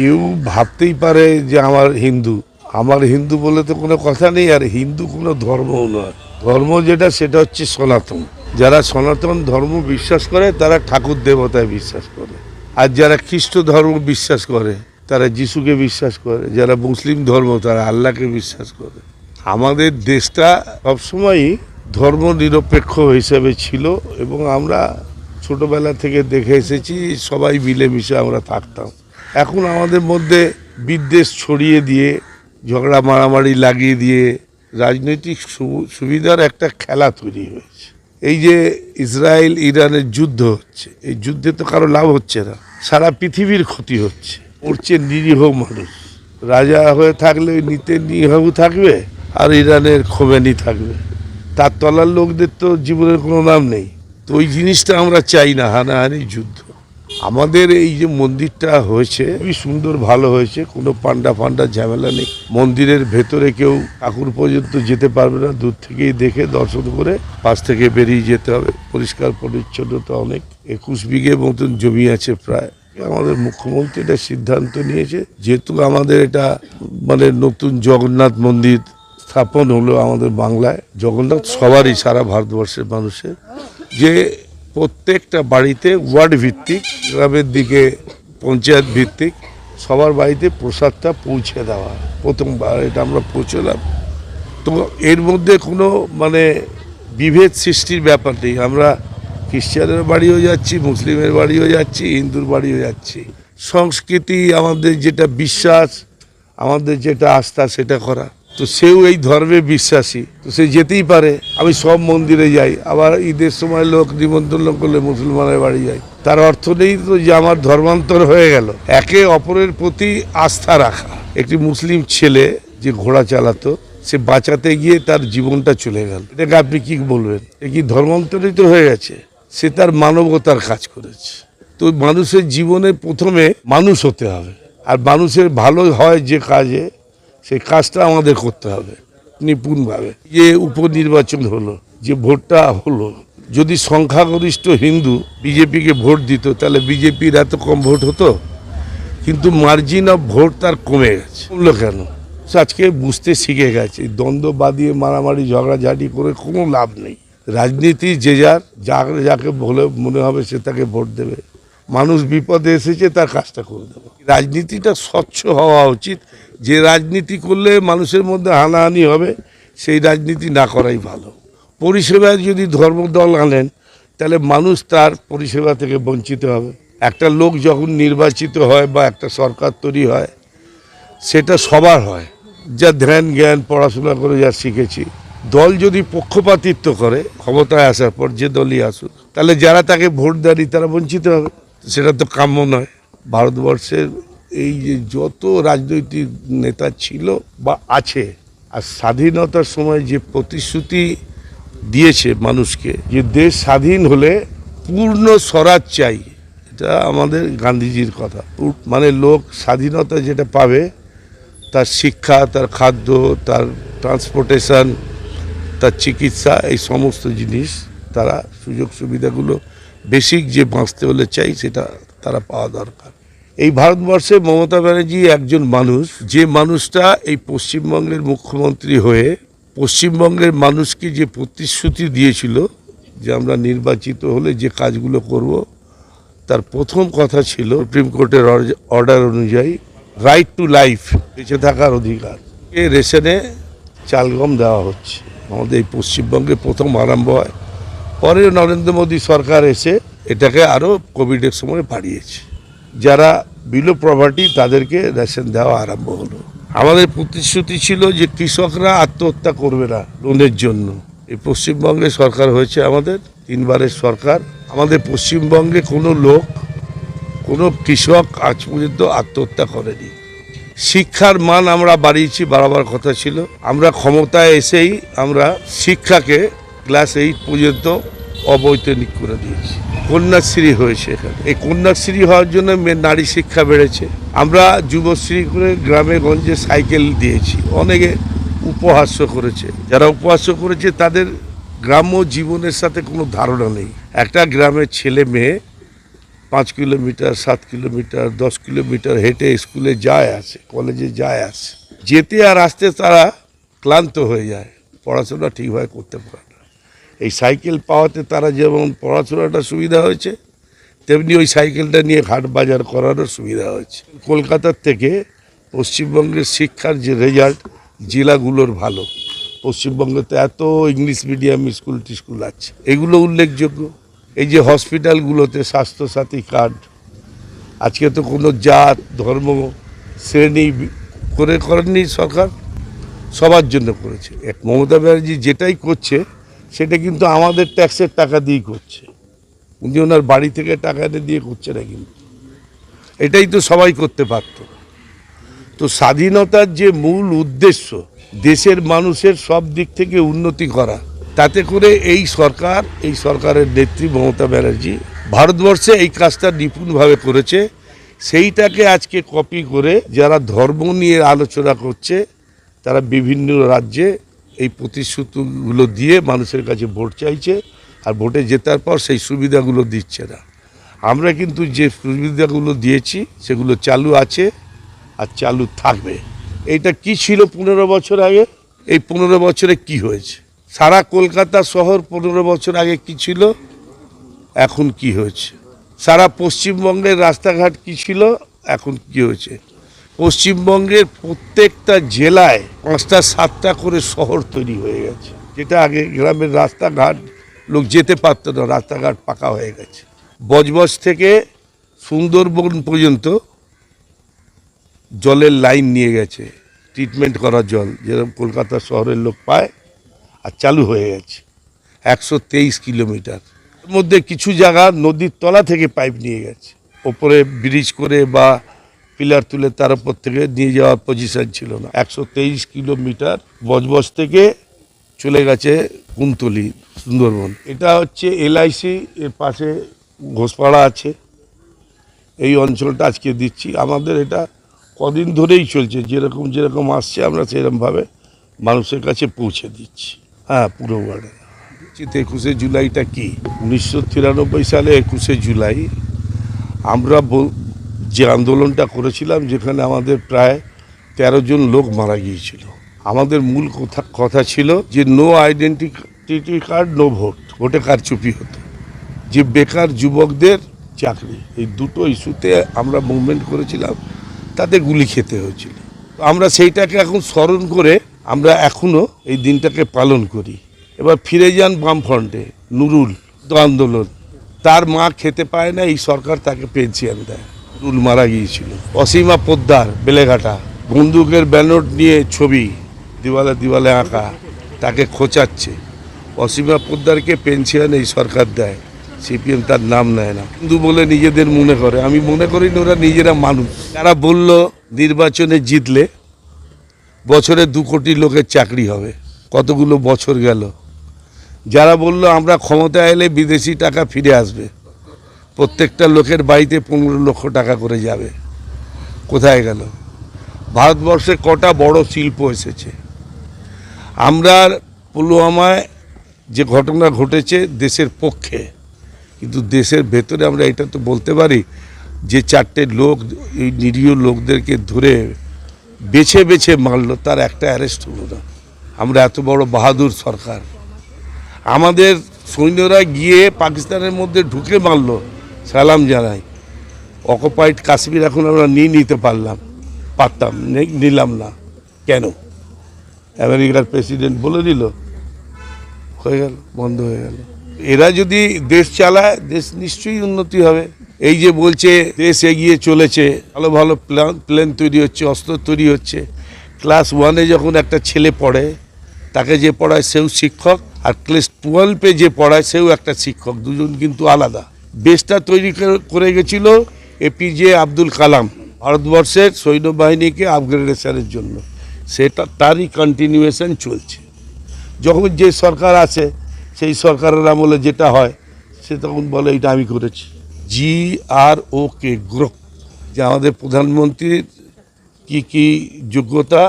কেউ ভাবতেই পারে যে আমার হিন্দু বলে তো কোনো কথা নেই, আর হিন্দু কোনো ধর্মও নয়। ধর্ম যেটা সেটা হচ্ছে সনাতন। যারা সনাতন ধর্ম বিশ্বাস করে তারা ঠাকুর দেবতায় বিশ্বাস করে, আর যারা খ্রিস্ট ধর্ম বিশ্বাস করে তারা যিশুকে বিশ্বাস করে, যারা মুসলিম ধর্ম তারা আল্লাহকে বিশ্বাস করে। আমাদের দেশটা সবসময়ই ধর্ম নিরপেক্ষ হিসেবে ছিল এবং আমরা ছোটবেলা থেকে দেখে এসেছি সবাই মিলেমিশে আমরা থাকতাম। এখন আমাদের মধ্যে বিদ্বেষ ছড়িয়ে দিয়ে, ঝগড়া মারামারি লাগিয়ে দিয়ে রাজনৈতিক সুবিধার একটা খেলা তৈরি হয়েছে। এই যে ইসরায়েল ইরানের যুদ্ধ হচ্ছে, এই যুদ্ধে তো কারো লাভ হচ্ছে না, সারা পৃথিবীর ক্ষতি হচ্ছে। মরছে নিরীহ মানুষ। রাজা হয়ে থাকলে ওই নিতেনিয়াহু থাকবে আর ইরানের খোমেনি থাকবে, তার তলার লোকদের তো জীবনের কোনো নাম নেই। তো ওই জিনিসটা আমরা চাই না, হানাহানি যুদ্ধ। আমাদের এই যে মন্দিরটা হয়েছে খুবই সুন্দর, ভালো হয়েছে, কোনো পান্ডা ঝামেলা নেই। মন্দিরের ভেতরে কেউ ঠাকুর পর্যন্ত যেতে পারবে না, দূর থেকেই দেখে দর্শন করে পাশ থেকে বেরিয়ে যেতে হবে। পরিষ্কার পরিচ্ছন্নতা অনেক, 21 বিঘে মতন জমি আছে প্রায়। আমাদের মুখ্যমন্ত্রী এটা সিদ্ধান্ত নিয়েছে, যেহেতু আমাদের এটা মানে নতুন জগন্নাথ মন্দির স্থাপন হলো আমাদের বাংলায়। জগন্নাথ সবারই, সারা ভারতবর্ষের মানুষের, যে প্রত্যেকটা বাড়িতে ওয়ার্ড ভিত্তিক, গ্রামের দিকে পঞ্চায়েত ভিত্তিক সবার বাড়িতে প্রসাদটা পৌঁছে দেওয়া প্রথমবার এটা আমরা পৌঁছলাম। তো এর মধ্যে কোনো মানে বিভেদ সৃষ্টির ব্যাপার নেই। আমরা খ্রিস্টানের বাড়িও যাচ্ছি, মুসলিমের বাড়িও যাচ্ছি, হিন্দুর বাড়িও যাচ্ছি। সংস্কৃতি, আমাদের যেটা বিশ্বাস, আমাদের যেটা আস্থা সেটা করা। তো সেও এই ধর্মে বিশ্বাসী, তো সে যেতেই পারে। আমি সব মন্দিরে যাই, আবার ঈদের সময় লোক নিমন্ত্রণ করলে মুসলমানের বাড়ি যাই। তার অর্থ নেই তো যে আমার ধর্মান্তর হয়ে গেল। একে অপরের প্রতি আস্থা রাখা। একটি মুসলিম ছেলে যে ঘোড়া চালাতো, সে বাঁচাতে গিয়ে তার জীবনটা চলে গেল, এটাকে আপনি কি বলবেন? এ কি ধর্মান্তরিত হয়ে গেছে? সে তার মানবতার কাজ করেছে। তো মানুষের জীবনে প্রথমে মানুষ হতে হবে, আর মানুষের ভালো হয় যে কাজে, সেই কাজটা আমাদের করতে হবে নিপুণভাবে। যে উপনির্বাচন হলো, যে ভোটটা হলো, যদি সংখ্যাগরিষ্ঠ হিন্দু বিজেপিকে ভোট দিত তাহলে বিজেপির এত কম ভোট হতো, কিন্তু মার্জিন অফ ভোট তার কমে গেছে। কমলো কেন? আজকে বুঝতে শিখে গেছে দ্বন্দ্ব বাদিয়ে মারামারি ঝগড়াঝাটি করে কোনো লাভ নেই। রাজনীতি যে যাকে বলে মনে হবে সে তাকে ভোট দেবে। মানুষ বিপদে এসেছে, তার কাজটা করে দেবে। রাজনীতিটা স্বচ্ছ হওয়া উচিত। যে রাজনীতি করলে মানুষের মধ্যে হানাহানি হবে সেই রাজনীতি না করাই ভালো। পরিষেবায় যদি ধর্মদল আনেন তাহলে মানুষ তার পরিষেবা থেকে বঞ্চিত হবে। একটা লোক যখন নির্বাচিত হয় বা একটা সরকার তৈরি হয়, সেটা সবার হয়, যা ধ্যান জ্ঞান পড়াশোনা করে যা শিখেছি। দল যদি পক্ষপাতিত্ব করে ক্ষমতায় আসার পর, যে দলই আসুক, তাহলে যারা তাকে ভোট দেয়নি তারা বঞ্চিত হবে। সেটা তো কাম্য নয়। ভারতবর্ষের এই যে যত রাজনৈতিক নেতা ছিল বা আছে, আর স্বাধীনতার সময় যে প্রতিশ্রুতি দিয়েছে মানুষকে, যে দেশ স্বাধীন হলে পূর্ণ স্বরাজ চাই, এটা আমাদের গান্ধীজির কথা। মানে লোক স্বাধীনতা যেটা পাবে, তার শিক্ষা, তার খাদ্য, তার ট্রান্সপোর্টেশন, তার চিকিৎসা, এই সমস্ত জিনিস তারা সুযোগ সুবিধাগুলো বেসিক যে বাঁচতে হলে চাই সেটা তারা পাওয়া দরকার। এই ভারতবর্ষে মমতা ব্যানার্জি একজন মানুষ, যে মানুষটা এই পশ্চিমবঙ্গের মুখ্যমন্ত্রী হয়ে পশ্চিমবঙ্গের মানুষকে যে প্রতিশ্রুতি দিয়েছিল যে আমরা নির্বাচিত হলে যে কাজগুলো করব, তার প্রথম কথা ছিল সুপ্রিম কোর্টের অর্ডার অনুযায়ী রাইট টু লাইফ, বেঁচে থাকার অধিকার। এ রেশনে চাল গম দেওয়া হচ্ছে। আমাদের এই পশ্চিমবঙ্গে প্রথম আরম্ভ হয়, পরে নরেন্দ্র মোদী সরকার এসে এটাকে আরও কোভিডের সময় বাড়িয়েছে। যারা বিলো প্রপার্টি তাদেরকে রেশন দেওয়া আরম্ভ হলো। আমাদের প্রতিশ্রুতি ছিল যে কৃষকরা আত্মহত্যা করবে না লোনের জন্য। এই পশ্চিমবঙ্গে সরকার হয়েছে আমাদের 3 বারের সরকার। আমাদের পশ্চিমবঙ্গে কোনো কৃষক আজ পর্যন্ত আত্মহত্যা করেনি। শিক্ষার মান আমরা বাড়িয়েছি, বাড়াবার কথা ছিল। আমরা ক্ষমতায় এসেই আমরা শিক্ষাকে ক্লাস 8 পর্যন্ত অবৈতনিক করে দিয়েছি। কন্যাশ্রী হয়েছে এখানে। এই কন্যাশ্রী হওয়ার জন্য নারী শিক্ষা বেড়েছে। আমরা যুবশ্রী করে গ্রামে গঞ্জে সাইকেল দিয়েছি। অনেকে উপহাস্য করেছে, যারা উপহাস্য করেছে তাদের গ্রাম্য জীবনের সাথে কোনো ধারণা নেই। একটা গ্রামের ছেলে মেয়ে 5 কিলোমিটার, 7 কিলোমিটার, 10 কিলোমিটার হেঁটে স্কুলে যায় আসে, কলেজে যায় আসে। যেতে আর আসতে তারা ক্লান্ত হয়ে যায়, পড়াশোনা ঠিকভাবে করতে পারে না। এই সাইকেল পাওয়াতে তারা যেমন পড়াশোনাটা সুবিধা হয়েছে, তেমনি ওই সাইকেলটা নিয়ে হাট বাজার করারও সুবিধা হয়েছে। কলকাতার থেকে পশ্চিমবঙ্গের শিক্ষার যে রেজাল্ট জেলাগুলোর ভালো। পশ্চিমবঙ্গে তো এত ইংলিশ মিডিয়াম স্কুল আছে, এগুলো উল্লেখযোগ্য। এই যে হসপিটালগুলোতে স্বাস্থ্যসাথী কার্ড, আজকে তো কোনো জাত ধর্ম শ্রেণী করেননি সরকার, সবার জন্য করেছে। মমতা ব্যানার্জি যেটাই করছে সেটা কিন্তু আমাদের ট্যাক্সের টাকা দিয়েই করছে, উনি ওনার বাড়ি থেকে টাকা এনে দিয়ে করছে না। কিন্তু এটাই তো সবাই করতে পারত। তো স্বাধীনতার যে মূল উদ্দেশ্য দেশের মানুষের সব দিক থেকে উন্নতি করা, তাতে করে এই সরকারের নেত্রী মমতা ব্যানার্জি ভারতবর্ষে এই কাজটা নিপুণভাবে করেছে। সেইটাকে আজকে কপি করে যারা ধর্ম নিয়ে আলোচনা করছে, তারা বিভিন্ন রাজ্যে এই প্রতিশ্রুতিগুলো দিয়ে মানুষের কাছে ভোট চাইছে, আর ভোটে জেতার পর সেই সুবিধাগুলো দিচ্ছে না। আমরা কিন্তু যে সুবিধাগুলো দিয়েছি সেগুলো চালু আছে আর চালু থাকবে। এইটা কি ছিল 15 বছর আগে, এই 15 বছরে কি হয়েছে? সারা কলকাতা শহর 15 বছর আগে কি ছিল, এখন কি হয়েছে? সারা পশ্চিমবঙ্গের রাস্তাঘাট কি ছিল, এখন কি হয়েছে? পশ্চিমবঙ্গের প্রত্যেকটা জেলায় 5টা 7টা করে শহর তৈরি হয়ে গেছে, যেটা আগে গ্রামের রাস্তাঘাট লোক যেতে পারতো না, রাস্তাঘাট পাকা হয়ে গেছে। বজবজ থেকে সুন্দরবন পর্যন্ত জলের লাইন নিয়ে গেছে, ট্রিটমেন্ট করা জল যেরকম কলকাতা শহরের লোক পায়, আর চালু হয়ে গেছে 123 কিলোমিটার। এর মধ্যে কিছু জায়গা নদীর তলা থেকে পাইপ নিয়ে গেছে, ওপরে ব্রিজ করে বা পিলার তুলে তার উপর থেকে নিয়ে যাওয়ার পজিশন ছিল না। 123 কিলোমিটার বজবজ থেকে চলে গেছে কুন্তলি, সুন্দরবন। এটা হচ্ছে LIC, এর পাশে ঘোষপাড়া আছে। এই অঞ্চলটা আজকে দিচ্ছি। আমাদের এটা কদিন ধরেই চলছে, যেরকম আসছে আমরা সেরকমভাবে মানুষের কাছে পৌঁছে দিচ্ছি। হ্যাঁ, পুরো ওয়ার্ডে। 21শে জুলাইটা কি? 1993 সালে 21শে জুলাই আমরা যে আন্দোলনটা করেছিলাম, যেখানে আমাদের প্রায় 13 জন লোক মারা গিয়েছিল। আমাদের মূল কথা ছিল যে no identity card, no vote, ভোটে কারচুপি হতো, যে বেকার যুবকদের চাকরি, এই দুটো ইস্যুতে আমরা মুভমেন্ট করেছিলাম, তাতে গুলি খেতে হয়েছিল। আমরা সেইটাকে এখন স্মরণ করে আমরা এখনও এই দিনটাকে পালন করি। এবার ফিরে যান বামফ্রন্টে, নুরুল আন্দোলন, তার মা খেতে পায় না, এই সরকার তাকে পেনশন দেয়। নুরুল মারা গিয়েছিল। অসীমা পোদ্দার, বেলেঘাটা, বন্দুকের ব্যানর নিয়ে ছবি দিওয়ালে আঁকা, তাকে খোঁচাচ্ছে। অসীমা পোদ্দারকে পেনশন এই সরকার দেয়, CPM তার নাম নেয় না। হিন্দু বলে নিজেদের মনে করে, আমি মনে করি না, ওরা নিজেরা মানুষ। তারা বলল নির্বাচনে জিতলে বছরে 2 কোটি লোকের চাকরি হবে, কতগুলো বছর গেল। যারা বলল আমরা ক্ষমতা এলে বিদেশি টাকা ফিরে আসবে, প্রত্যেকটা লোকের বাড়িতে 15 লক্ষ টাকা করে যাবে, কোথায় গেল? ভারতবর্ষে কটা বড় শিল্প এসেছে। আমরা পুলওয়ামায় যে ঘটনা ঘটেছে দেশের পক্ষে, কিন্তু দেশের ভেতরে আমরা এটা তো বলতে পারি যে 4টে লোক এই নিরীহ লোকদেরকে ধরে বেছে বেছে মারলো, তার একটা অ্যারেস্ট হলো না। আমরা এত বড় বাহাদুর সরকার, আমাদের সৈন্যরা গিয়ে পাকিস্তানের মধ্যে ঢুকে মারলো, সালাম জানাই। অকুপাইড কাশ্মীর এখন আমরা নিতে পারতাম, নিলাম না কেন? আমেরিকার প্রেসিডেন্ট বলে দিল, হয়ে গেল, বন্ধ হয়ে গেল। এরা যদি দেশ চালায়, দেশ নিশ্চয়ই উন্নতি হবে। এই যে বলছে দেশ এগিয়ে চলেছে, ভালো ভালো প্লেন তৈরি হচ্ছে, অস্ত্র তৈরি হচ্ছে। ক্লাস 1-এ যখন একটা ছেলে পড়ে, তাকে যে পড়ায় সেও শিক্ষক, আর ক্লাস 12-এ যে পড়ায় সেও একটা শিক্ষক, দুজন কিন্তু আলাদা। বেসটা তৈরি করে গেছিল APJ আব্দুল কালাম, ভারতবর্ষের সৈন্যবাহিনীকে আপগ্রেডেশনের জন্য। সেটা তারই কন্টিনিউয়েশন চলছে। যখন যে সরকার আছে, সেই সরকারের আমলে যেটা হয়, সে তখন বলে এটা আমি করেছি। GROK, গ্রোক, যে আমাদের প্রধানমন্ত্রীর কি যোগ্যতা